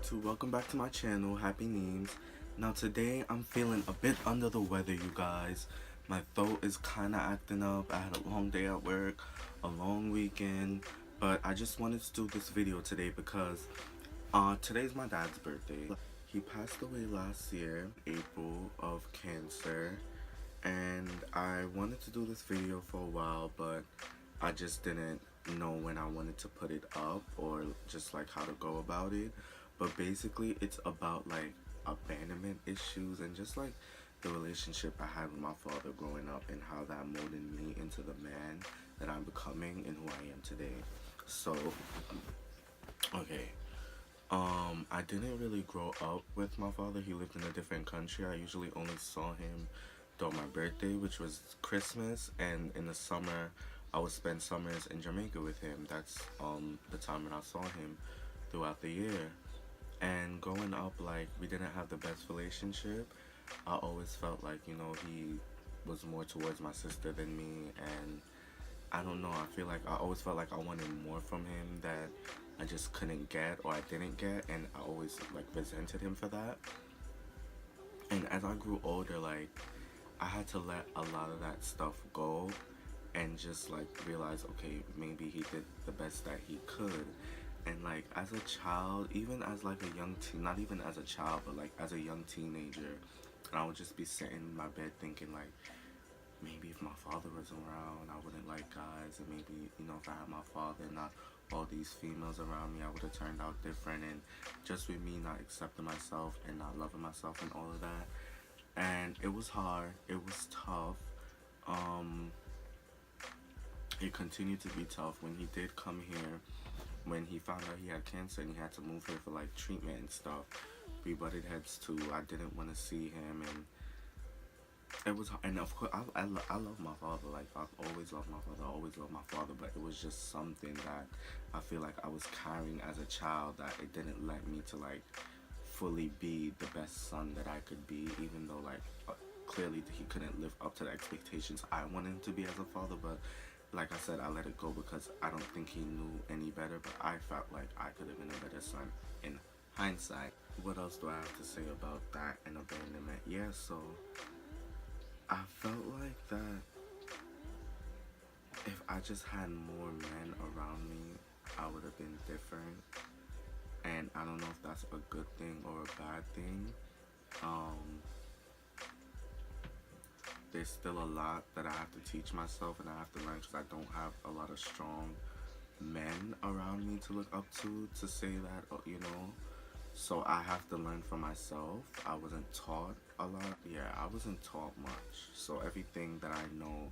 YouTube, welcome back to my channel, Happy Memes. Now today I'm feeling a bit under the weather, you guys. My throat is kinda acting up. I had a long day at work, a long weekend, but I just wanted to do this video today because today's my dad's birthday. He passed away last year, April, of cancer, and I wanted to do this video for a while, but I just didn't know when I wanted to put it up or just like how to go about it. But basically it's about like abandonment issues and just like the relationship I had with my father growing up and how that molded me into the man that I'm becoming and who I am today. So okay, I didn't really grow up with my father. He lived in a different country. I usually only saw him during my birthday, which was Christmas, and in the summer I would spend summers in Jamaica with him. That's the time when I saw him throughout the year. And growing up, like, we didn't have the best relationship. I always felt like, you know, he was more towards my sister than me, and I don't know, I feel like I always felt like I wanted more from him that I just couldn't get or I didn't get, and I always like resented him for that. And as I grew older, like, I had to let a lot of that stuff go and just like realize, okay, maybe he did the best that he could. And like as a child, even as like a young teen, not even as a child, but like as a young teenager, and I would just be sitting in my bed thinking like, maybe if my father was around, I wouldn't like guys, and maybe, you know, if I had my father and not all these females around me, I would have turned out different. And just with me not accepting myself and not loving myself and all of that. And it was hard, it was tough. It continued to be tough when he did come here. When he found out he had cancer and he had to move here for like treatment and stuff, we butted heads too. I didn't want to see him, and it was, and of course I love my father. Like, I've always loved my father, I always loved my father, but it was just something that I feel like I was carrying as a child that it didn't let me to like fully be the best son that I could be, even though like clearly he couldn't live up to the expectations I wanted him to be as a father. But like I said, I let it go because I don't think he knew any better, but I felt like I could have been a better son in hindsight. What else do I have to say about that and abandonment? Yeah, so I felt like that if I just had more men around me, I would have been different. And I don't know if that's a good thing or a bad thing. There's still a lot that I have to teach myself and I have to learn because I don't have a lot of strong men around me to look up to say that, you know. So I have to learn for myself. I wasn't taught a lot. Yeah, I wasn't taught much. So everything that I know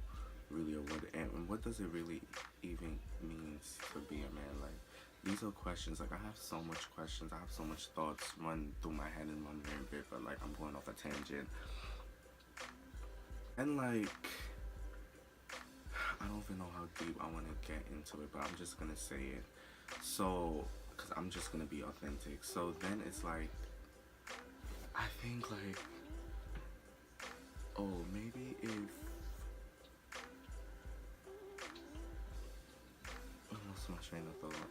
really, and what does it really even means to be a man? Like, these are questions, like I have so much questions, I have so much thoughts run through my head and wondering bit, but like I'm going off a tangent. And like, I don't even know how deep I want to get into it, but I'm just gonna say it. So, because I'm just gonna be authentic. So then it's like, I think like, oh, maybe if, I lost my train of thought.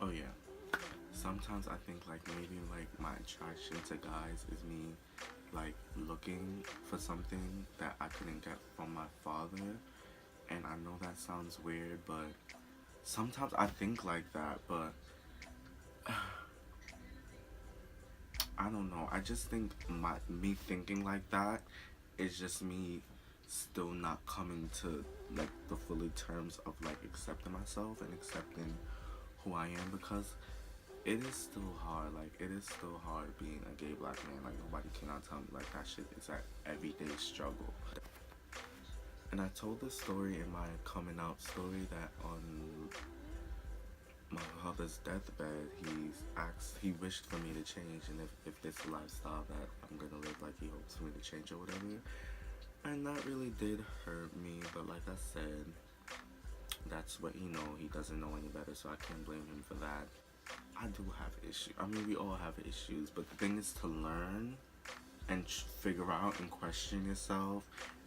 Oh yeah, sometimes I think like maybe like my attraction to guys is me like looking for something that I couldn't get from my father. And I know that sounds weird, but sometimes I think like that, but I don't know. I just think me thinking like that is just me still not coming to like the fully terms of like accepting myself and accepting who I am, because it is still hard. Like, it is still hard being a gay black man. Like, nobody cannot tell me like that shit is an everyday struggle. And I told this story in my coming out story that on my father's deathbed, he wished for me to change, and if this lifestyle that I'm gonna live, like, he hopes for me to change or whatever. And that really did hurt me, but like I said, that's what he doesn't know any better, so I can't blame him for that. I do have issues. I mean, we all have issues, but the thing is to learn and figure out and question yourself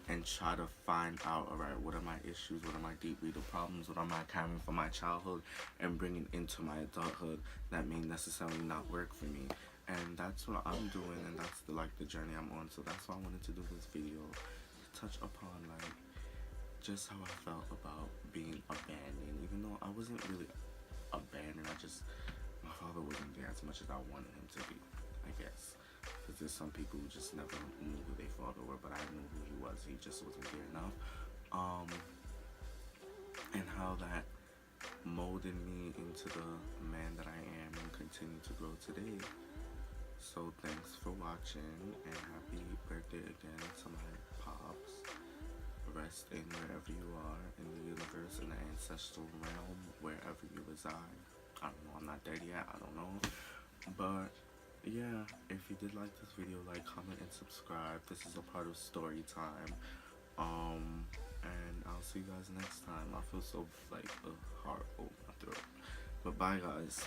and try to find out, alright, what are my issues, what are my deep-rooted problems, what am I carrying from my childhood and bringing into my adulthood that may necessarily not work for me. And that's what I'm doing, and that's the journey I'm on. So that's why I wanted to do this video, touch upon like just how I felt about being abandoned, even though I wasn't really abandoned. My father wasn't there as much as I wanted him to be, I guess. Because there's some people who just never knew who their father were, but I knew who he was. He just wasn't there enough. And how that molded me into the man that I am and continue to grow today. So thanks for watching, and happy birthday again to my pops. Rest in wherever you are in the universe, in the ancestral realm, wherever you reside. I don't know, I'm not dead yet, I don't know. But yeah, if you did like this video, like, comment, and subscribe. This is a part of story time. And I'll see you guys next time. I feel so like hard over my throat. But bye guys.